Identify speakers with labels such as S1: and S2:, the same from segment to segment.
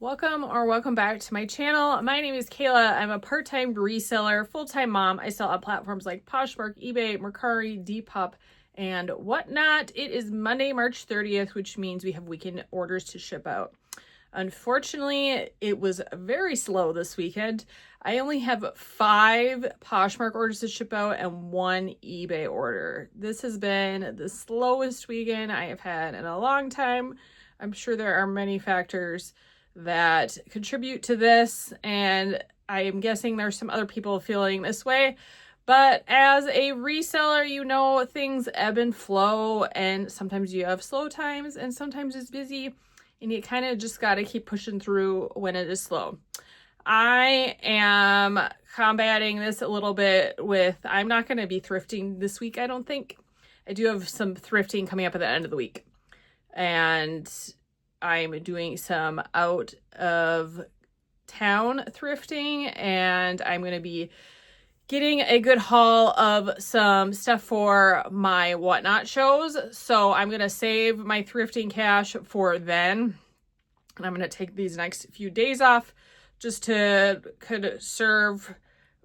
S1: Welcome back to my channel. My name is Kayla. I'm a part-time reseller, full-time mom. I sell on platforms like Poshmark, eBay, Mercari, Depop, and whatnot. It is Monday, March 30th, which means we have weekend orders to ship out. Unfortunately, it was very slow this weekend. I only have 5 Poshmark orders to ship out and 1 eBay order. This has been the slowest weekend I have had in a long time. I'm sure there are many factors that contribute to this, and I am guessing there's some other people feeling this way. But as a reseller, you know, things ebb and flow, and sometimes you have slow times and sometimes it's busy, and you kind of just got to keep pushing through when it is slow. I am combating this a little bit with, I'm not going to be thrifting this week, I don't think. I do have some thrifting coming up at the end of the week, and I'm doing some out of town thrifting, and I'm going to be getting a good haul of some stuff for my whatnot shows. So I'm going to save my thrifting cash for then. And I'm going to take these next few days off just to conserve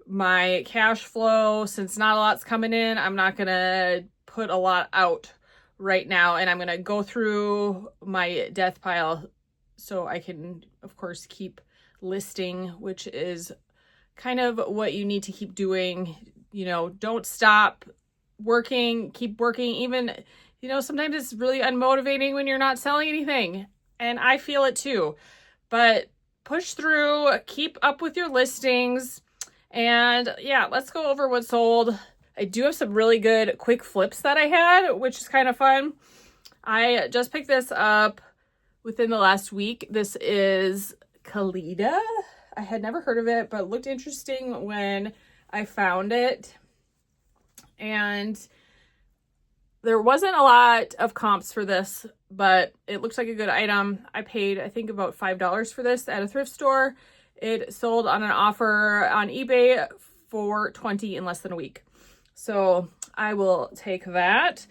S1: my cash flow. Since not a lot's coming in, I'm not going to put a lot out right now, and I'm going to go through my death pile so I can, of course, keep listing, which is kind of what you need to keep doing. You know, don't stop working, keep working. Even, you know, sometimes it's really unmotivating when you're not selling anything, and I feel it too, but push through, keep up with your listings, and yeah, let's go over what sold. I do have some really good quick flips that I had, which is kind of fun. I just picked this up within the last week. This is Kalita. I had never heard of it, but it looked interesting when I found it. And there wasn't a lot of comps for this, but it looks like a good item. I paid, I think, about $5 for this at a thrift store. It sold on an offer on eBay for $20 in less than a week. So I will take that.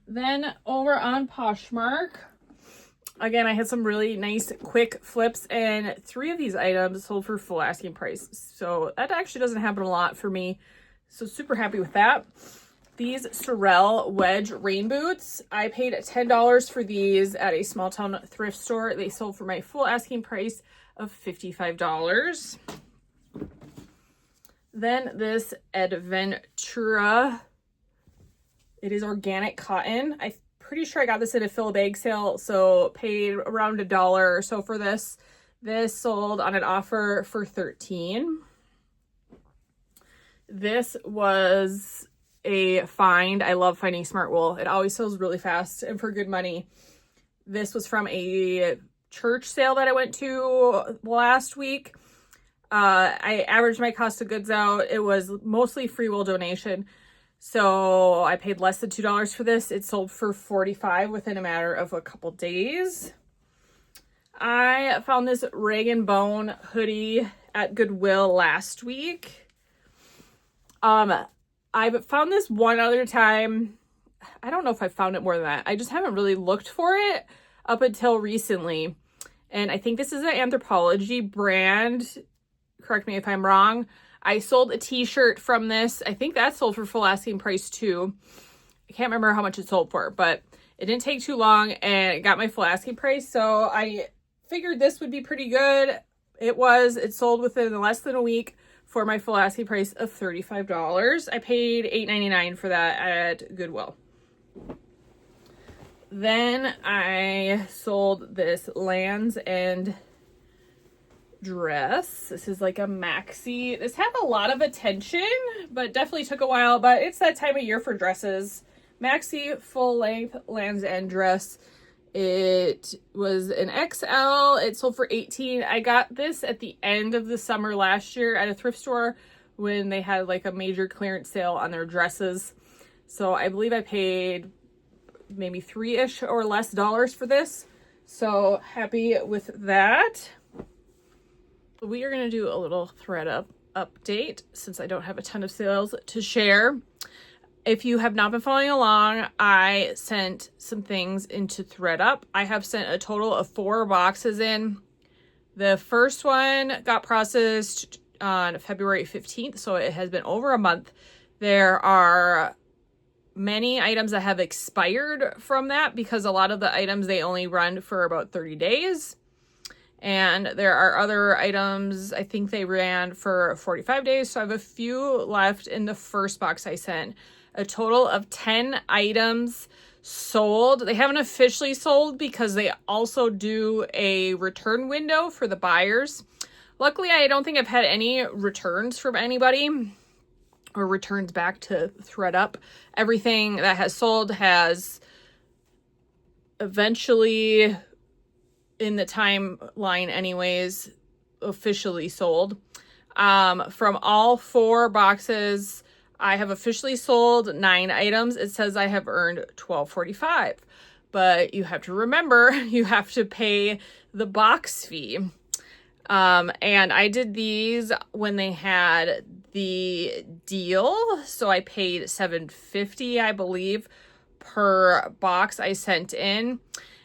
S1: Then over on Poshmark, again, I had some really nice quick flips, and 3 of these items sold for full asking price. So that actually doesn't happen a lot for me. So super happy with that. These Sorel wedge rain boots, I paid $10 for these at a small town thrift store. They sold for my full asking price of $55. Then this Adventura, it is organic cotton. I'm pretty sure I got this at a fill a bag sale, so paid around $1 or so for this. This sold on an offer for $13. This was a find. I love finding smart wool. It always sells really fast and for good money. This was from a church sale that I went to last week. I averaged my cost of goods out. It was mostly free will donation. So I paid less than $2 for this. It sold for $45 within a matter of a couple days. I found this Rag & Bone hoodie at Goodwill last week. I've found this one other time. I don't know if I found it more than that. I just haven't really looked for it up until recently. And I think this is an Anthropology brand. Correct me if I'm wrong. I sold a t-shirt from this. I think that sold for full asking price too. I can't remember how much it sold for, but it didn't take too long and it got my full asking price. So I figured this would be pretty good. It sold within less than a week for my full asking price of $35. I paid $8.99 for that at Goodwill. Then I sold this Lands' End dress. This is like a maxi. This had a lot of attention, but definitely took a while, but it's that time of year for dresses. Maxi full length Lands' End dress. It was an XL. It sold for $18. I got this at the end of the summer last year at a thrift store when they had like a major clearance sale on their dresses. So I believe I paid maybe $3-ish or less for this. So happy with that. We are going to do a little thread update since I don't have a ton of sales to share. If you have not been following along, I sent some things into ThreadUp. I have sent a total of 4 boxes in The first one got processed on February 15th, so it has been over a month. There are many items that have expired from that because a lot of the items, they only run for about 30 days. And there are other items, I think they ran for 45 days. So I have a few left in the first box I sent. A total of 10 items sold. They haven't officially sold because they also do a return window for the buyers. Luckily, I don't think I've had any returns from anybody or returns back to ThredUp. Everything that has sold has eventually, in the timeline anyways, officially sold. From all 4 boxes, I have officially sold 9 items. It says I have earned $12.45, but you have to remember, you have to pay the box fee. And I did these when they had the deal. So I paid $7.50, I believe, per box I sent in.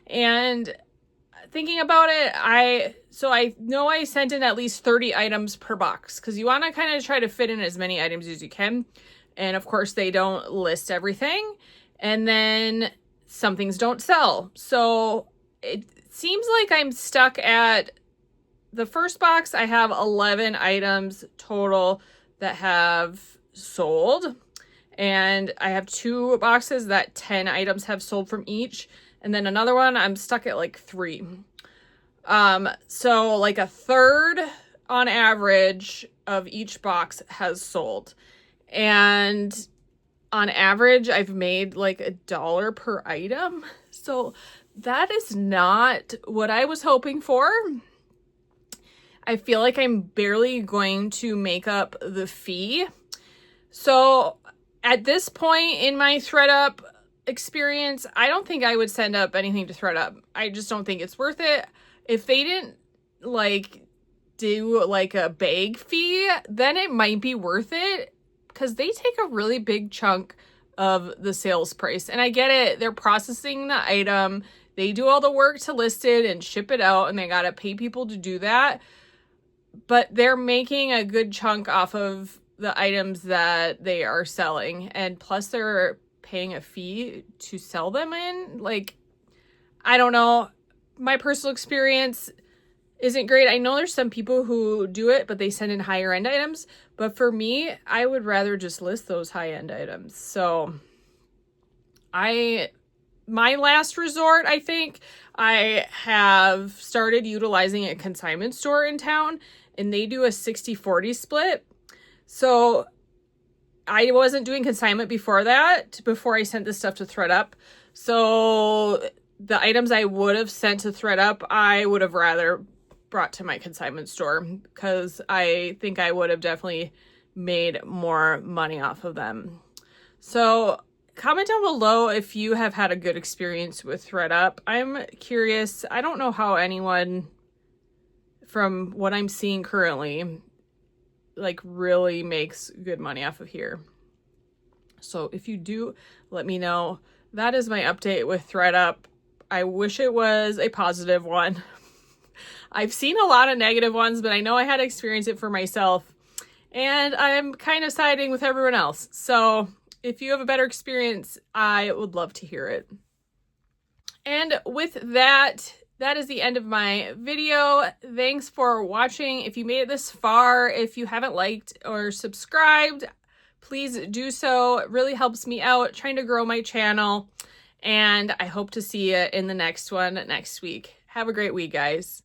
S1: And thinking about it, I know I sent in at least 30 items per box because you want to kind of try to fit in as many items as you can. And of course, they don't list everything. And then some things don't sell. So it seems like I'm stuck at the first box. I have 11 items total that have sold. And I have 2 boxes that 10 items have sold from each. And then another one, I'm stuck at like 3. So like a third on average of each box has sold. And on average, I've made like $1 per item. So that is not what I was hoping for. I feel like I'm barely going to make up the fee. So at this point in my ThredUp experience, I don't think I would send up anything to ThredUp. I just don't think it's worth it. If they didn't like do like a bag fee, then it might be worth it because they take a really big chunk of the sales price. And I get it. They're processing the item. They do all the work to list it and ship it out, and they got to pay people to do that. But they're making a good chunk off of the items that they are selling. And plus they're paying a fee to sell them in. Like, I don't know. My personal experience isn't great. I know there's some people who do it, but they send in higher end items. But for me, I would rather just list those high end items. So my last resort, I think, I have started utilizing a consignment store in town, and they do a 60-40 split. So I wasn't doing consignment before that, before I sent this stuff to ThredUp. So the items I would have sent to ThredUp, I would have rather brought to my consignment store because I think I would have definitely made more money off of them. So comment down below if you have had a good experience with ThredUp. I'm curious. I don't know how anyone, from what I'm seeing currently, like really makes good money off of here. So if you do, let me know. That is my update with ThredUp. I wish it was a positive one. I've seen a lot of negative ones, but I know I had to experience it for myself, and I'm kind of siding with everyone else. So if you have a better experience, I would love to hear it. And with that, that is the end of my video. Thanks for watching. If you made it this far, if you haven't liked or subscribed, please do so. It really helps me out trying to grow my channel. And I hope to see you in the next one next week. Have a great week, guys.